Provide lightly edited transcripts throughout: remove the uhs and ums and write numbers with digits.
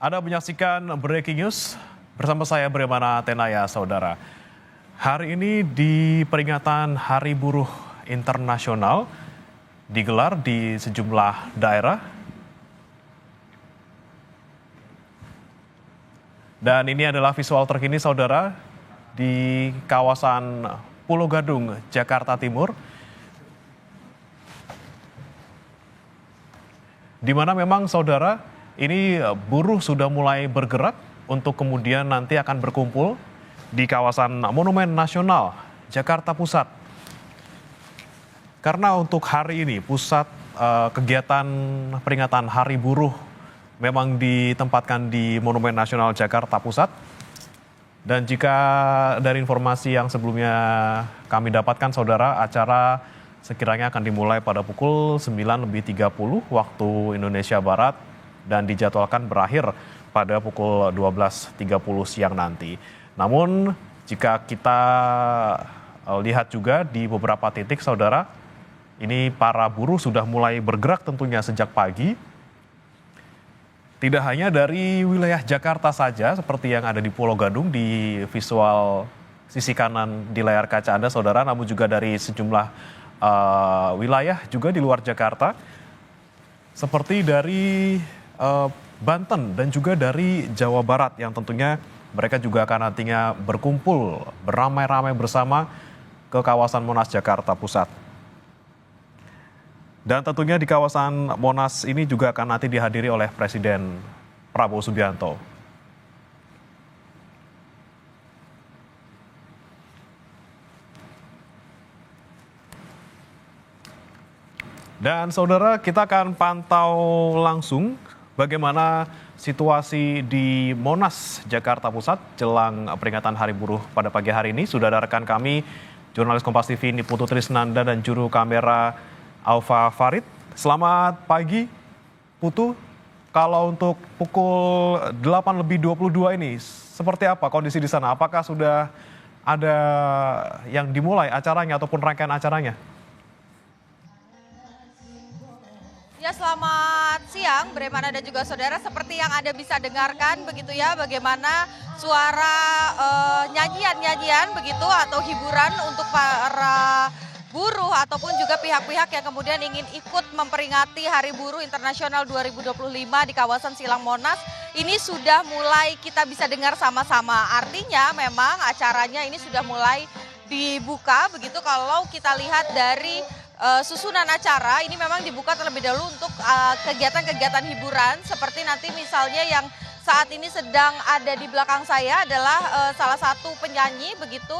Anda menyaksikan Breaking News bersama saya Bremana Tenaya, saudara. Hari ini di peringatan Hari Buruh Internasional digelar di sejumlah daerah. Dan ini adalah visual terkini, saudara, di kawasan Pulau Gadung, Jakarta Timur. Di mana memang, saudara, ini buruh sudah mulai bergerak untuk kemudian nanti akan berkumpul di kawasan Monumen Nasional Jakarta Pusat. Karena untuk hari ini pusat kegiatan peringatan Hari Buruh memang ditempatkan di Monumen Nasional Jakarta Pusat. Dan jika dari informasi yang sebelumnya kami dapatkan, saudara, acara sekiranya akan dimulai pada pukul 9.30 waktu Indonesia Barat dan dijadwalkan berakhir pada pukul 12.30 siang nanti. Namun jika kita lihat juga di beberapa titik, saudara, ini para buruh sudah mulai bergerak tentunya sejak pagi. Tidak hanya dari wilayah Jakarta saja seperti yang ada di Pulau Gadung di visual sisi kanan di layar kaca Anda, saudara, namun juga dari sejumlah wilayah juga di luar Jakarta, seperti dari Banten dan juga dari Jawa Barat yang tentunya mereka juga akan nantinya berkumpul beramai-ramai bersama ke kawasan Monas Jakarta Pusat. Dan tentunya di kawasan Monas ini juga akan nanti dihadiri oleh Presiden Prabowo Subianto. Dan saudara, kita akan pantau langsung bagaimana situasi di Monas, Jakarta Pusat jelang peringatan Hari Buruh pada pagi hari ini. Sudah ada rekan kami, jurnalis Kompas TV Niputu Trisnanda dan juru kamera Alfa Farid. Selamat pagi, Putu. Kalau untuk pukul 8.22 ini, seperti apa kondisi di sana? Apakah sudah ada yang dimulai acaranya ataupun rangkaian acaranya? Ya, selamat siang Bremana dan juga saudara. Seperti yang Anda bisa dengarkan begitu ya, bagaimana suara nyanyian-nyanyian begitu atau hiburan untuk para buruh ataupun juga pihak-pihak yang kemudian ingin ikut memperingati Hari Buruh Internasional 2025 di kawasan Silang Monas. Ini sudah mulai kita bisa dengar sama-sama. Artinya memang acaranya ini sudah mulai dibuka begitu. Kalau kita lihat dari susunan acara ini memang dibuka terlebih dahulu untuk kegiatan-kegiatan hiburan seperti nanti misalnya yang saat ini sedang ada di belakang saya adalah salah satu penyanyi begitu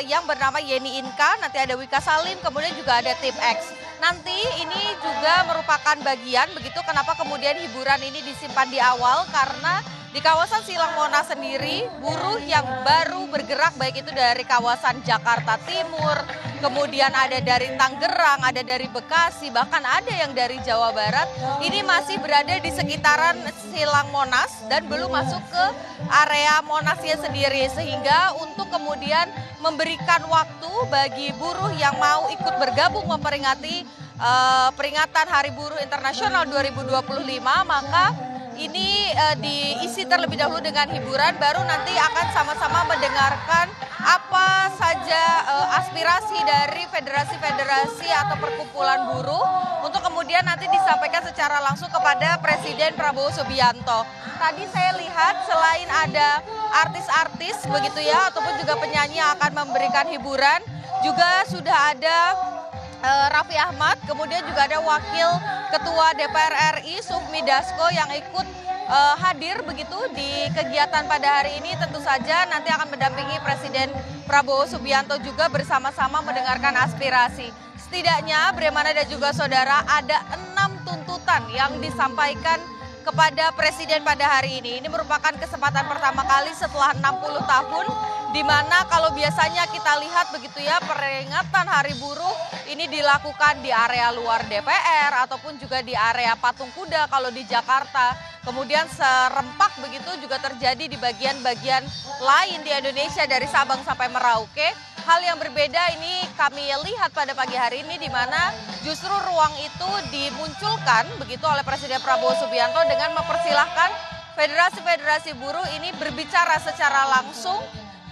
yang bernama Yeni Inka, nanti ada Wika Salim, kemudian juga ada Tim X. Nanti ini juga merupakan bagian begitu kenapa kemudian hiburan ini disimpan di awal, karena di kawasan Silang Monas sendiri, buruh yang baru bergerak baik itu dari kawasan Jakarta Timur, kemudian ada dari Tangerang, ada dari Bekasi, bahkan ada yang dari Jawa Barat, ini masih berada di sekitaran Silang Monas dan belum masuk ke area Monasnya sendiri. Sehingga untuk kemudian memberikan waktu bagi buruh yang mau ikut bergabung memperingati peringatan Hari Buruh Internasional 2025, maka ini diisi terlebih dahulu dengan hiburan, baru nanti akan sama-sama mendengarkan apa saja aspirasi dari federasi-federasi atau perkumpulan buruh untuk kemudian nanti disampaikan secara langsung kepada Presiden Prabowo Subianto. Tadi saya lihat selain ada artis-artis begitu ya, ataupun juga penyanyi yang akan memberikan hiburan, juga sudah ada Raffi Ahmad, kemudian juga ada Wakil Ketua DPR RI Sufmi Dasko yang ikut hadir begitu di kegiatan pada hari ini. Tentu saja nanti akan mendampingi Presiden Prabowo Subianto juga bersama-sama mendengarkan aspirasi. Setidaknya Bremana dan juga saudara ada 6 tuntutan yang disampaikan kepada Presiden pada hari ini. Ini merupakan kesempatan pertama kali setelah 60 tahun, di mana kalau biasanya kita lihat begitu ya, peringatan Hari Buruh ini dilakukan di area luar DPR ataupun juga di area Patung Kuda kalau di Jakarta. Kemudian serempak begitu juga terjadi di bagian-bagian lain di Indonesia dari Sabang sampai Merauke. Hal yang berbeda ini kami lihat pada pagi hari ini, di mana justru ruang itu dimunculkan begitu oleh Presiden Prabowo Subianto dengan mempersilahkan federasi-federasi buruh ini berbicara secara langsung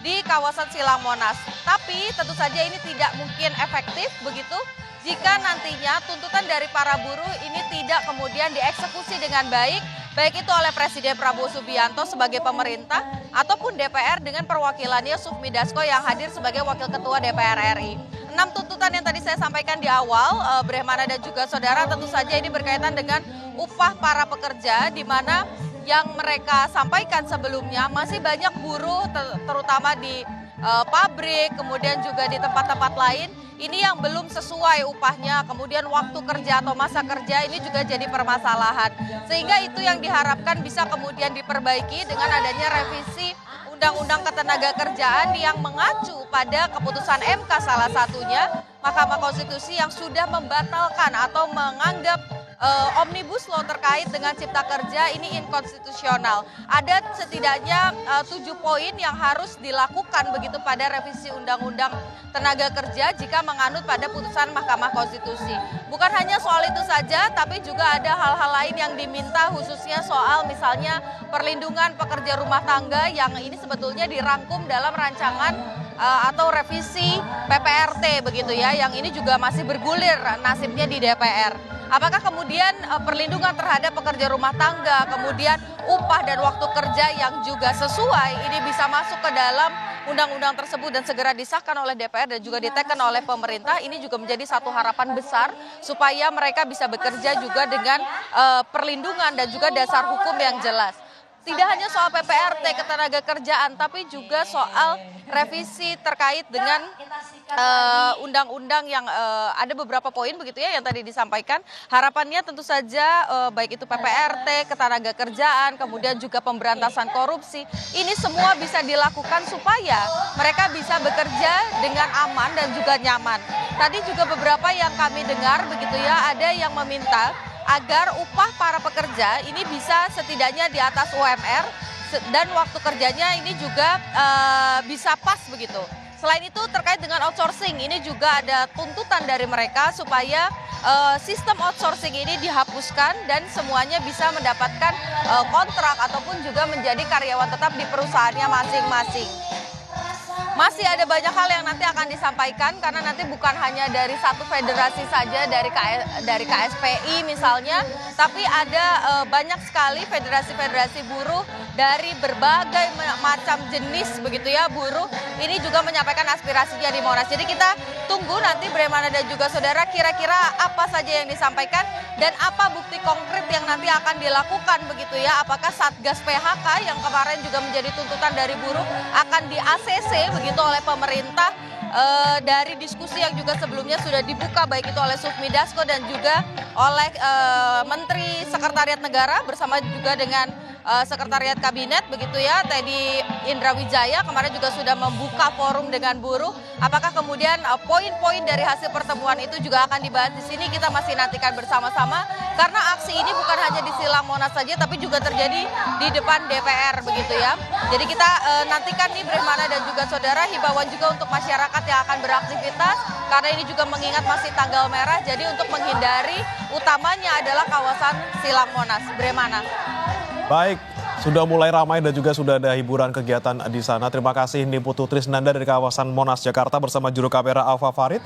di kawasan Silang Monas. Tapi tentu saja ini tidak mungkin efektif begitu jika nantinya tuntutan dari para buruh ini tidak kemudian dieksekusi dengan baik itu oleh Presiden Prabowo Subianto sebagai pemerintah ataupun DPR dengan perwakilannya Sufmi Dasko yang hadir sebagai Wakil Ketua DPR RI. 6 tuntutan yang tadi saya sampaikan di awal, Brehmana dan juga saudara, tentu saja ini berkaitan dengan upah para pekerja, di mana yang mereka sampaikan sebelumnya masih banyak buruh terutama di pabrik, kemudian juga di tempat-tempat lain, ini yang belum sesuai upahnya, kemudian waktu kerja atau masa kerja ini juga jadi permasalahan. Sehingga itu yang diharapkan bisa kemudian diperbaiki dengan adanya revisi Undang-Undang Ketenagakerjaan yang mengacu pada keputusan MK salah satunya, Mahkamah Konstitusi yang sudah membatalkan atau menganggap Omnibus Law terkait dengan cipta kerja ini inkonstitusional. Ada setidaknya 7 poin yang harus dilakukan begitu pada revisi Undang-Undang Tenaga Kerja jika menganut pada putusan Mahkamah Konstitusi. Bukan hanya soal itu saja, tapi juga ada hal-hal lain yang diminta, khususnya soal misalnya perlindungan pekerja rumah tangga yang ini sebetulnya dirangkum dalam rancangan atau revisi PPRT begitu ya, yang ini juga masih bergulir nasibnya di DPR. Apakah kemudian perlindungan terhadap pekerja rumah tangga, kemudian upah dan waktu kerja yang juga sesuai ini bisa masuk ke dalam undang-undang tersebut dan segera disahkan oleh DPR dan juga diteken oleh pemerintah. Ini juga menjadi satu harapan besar supaya mereka bisa bekerja juga dengan perlindungan dan juga dasar hukum yang jelas. Tidak hanya soal PPRT Ketenagakerjaan, tapi juga soal revisi terkait dengan undang-undang yang ada beberapa poin begitu ya yang tadi disampaikan. Harapannya tentu saja baik itu PPRT, Ketenagakerjaan, kemudian juga pemberantasan korupsi, ini semua bisa dilakukan supaya mereka bisa bekerja dengan aman dan juga nyaman. Tadi juga beberapa yang kami dengar begitu ya, ada yang meminta agar upah para pekerja ini bisa setidaknya di atas UMR dan waktu kerjanya ini juga bisa pas begitu. Selain itu terkait dengan outsourcing, ini juga ada tuntutan dari mereka supaya sistem outsourcing ini dihapuskan dan semuanya bisa mendapatkan kontrak ataupun juga menjadi karyawan tetap di perusahaannya masing-masing. Masih ada banyak hal yang nanti akan disampaikan karena nanti bukan hanya dari satu federasi saja, dari KSPI misalnya, tapi ada banyak sekali federasi-federasi buruh dari berbagai macam jenis begitu ya buruh ini juga menyampaikan aspirasinya di Monas. Jadi kita tunggu nanti Brehmana dan juga saudara kira-kira apa saja yang disampaikan dan apa bukti konkret yang nanti akan dilakukan begitu ya. Apakah Satgas PHK yang kemarin juga menjadi tuntutan dari buruh akan di ACC begitu oleh pemerintah dari diskusi yang juga sebelumnya sudah dibuka baik itu oleh Sufmi Dasko dan juga oleh Menteri Sekretariat Negara bersama juga dengan Sekretariat Kabinet begitu ya, Teddy Indrawijaya kemarin juga sudah membuka forum dengan buruh. Apakah kemudian poin-poin dari hasil pertemuan itu juga akan dibahas di sini, kita masih nantikan bersama-sama karena aksi ini bukan hanya di Silang Monas saja tapi juga terjadi di depan DPR begitu ya. Jadi kita nantikan nih Brehmana dan juga saudara, himbauan juga untuk masyarakat yang akan beraktivitas karena ini juga mengingat masih tanggal merah, jadi untuk menghindari utamanya adalah kawasan Silang Monas. Brehmana. Baik, sudah mulai ramai dan juga sudah ada hiburan kegiatan di sana. Terima kasih Niputu Trisnanda dari kawasan Monas, Jakarta bersama juru kamera Alfa Farid.